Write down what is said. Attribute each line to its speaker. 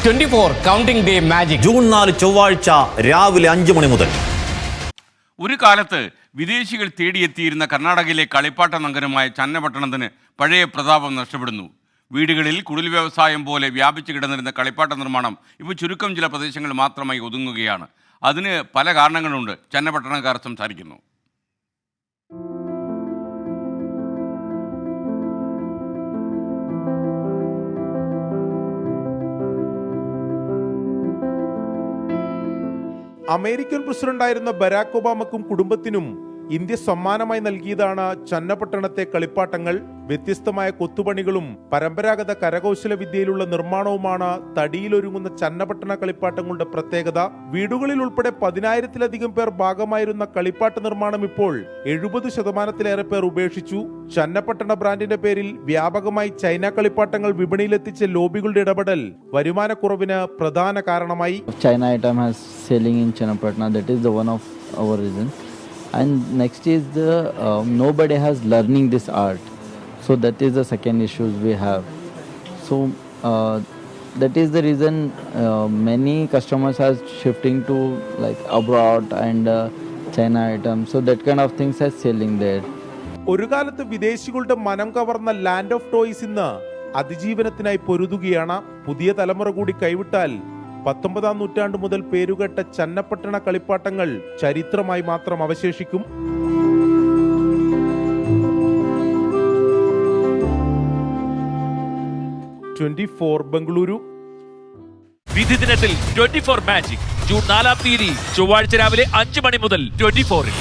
Speaker 1: 24 counting day magic
Speaker 2: June 4 ചൊവ്വാഴ്ച രാവിലെ 5 മണി മുതൽ.
Speaker 3: ഒരു കാലത്ത് വിദേശികൾ തേടിയെത്തിയിരുന്ന കർണാടകയിലെ കളിപ്പാട്ട നഗരമായ ചന്നപട്ടണത്തിന് പഴയ പ്രതാപം നഷ്ടപ്പെടുന്നു. വീടുകളിൽ കുടിൽ വ്യവസായം പോലെ വ്യാപിച്ചു കിടന്നിരുന്ന കളിപ്പാട്ട നിർമ്മാണം ഇപ്പോൾ ചുരുക്കം ചില പ്രദേശങ്ങൾ മാത്രമായി ഒതുങ്ങുകയാണ്. അതിന് പല കാരണങ്ങളുണ്ട്. ചന്നപട്ടണക്കാർ സംസാരിക്കുന്നു.
Speaker 4: അമേരിക്കൻ പ്രസിഡന്റായിരുന്ന ബരാക് ഒബാമക്കും കുടുംബത്തിനും ഇന്ത്യ സമ്മാനമായി നൽകിയതാണ് ചന്നപട്ടണത്തെ കളിപ്പാട്ടങ്ങൾ. വ്യത്യസ്തമായ കൊത്തുപണികളും പരമ്പരാഗത കരകൗശല വിദ്യയിലുള്ള നിർമ്മാണവുമാണ് തടിയിലൊരുങ്ങുന്ന ചന്നപട്ടണ കളിപ്പാട്ടങ്ങളുടെ പ്രത്യേകത. വീടുകളിൽ ഉൾപ്പെടെ 10,000-ലധികം പേർ ഭാഗമായിരുന്ന കളിപ്പാട്ട നിർമ്മാണം ഇപ്പോൾ 70% പേർ ഉപേക്ഷിച്ചു. ചന്നപട്ടണ ബ്രാൻഡിന്റെ പേരിൽ വ്യാപകമായി ചൈന കളിപ്പാട്ടങ്ങൾ വിപണിയിലെത്തിച്ച ലോബികളുടെ ഇടപെടൽ വരുമാനക്കുറവിന് പ്രധാന കാരണമായി.
Speaker 5: China item has selling in Channapatna. That is the one of our reason. And next is the nobody has learning this art. So that is the second issues we have. So that is the reason many customers are shifting to like abroad and China items. So that kind of things are selling there.
Speaker 4: ഒരു കാലത്ത് വിദേശികളുടെ മനം കവർന്ന land of toys ഇന്ന് അതിജീവനത്തിനായി പൊരുതുകയാണ്. പുതിയ തലമുറ കൂടി കൈവിട്ടാൽ 19-ാം നൂറ്റാണ്ട് മുതൽ പേരുകേട്ട ചന്നപട്ടണ കളിപ്പാട്ടങ്ങൾ ചരിത്രമായി മാത്രം അവശേഷിക്കും. 24 ബംഗളൂരു.
Speaker 6: വിധി ദിനത്തിൽ 24 മാജിക് ജൂൺ 4 ചൊവ്വാഴ്ച രാവിലെ 5 മണി മുതൽ 24-ൽ.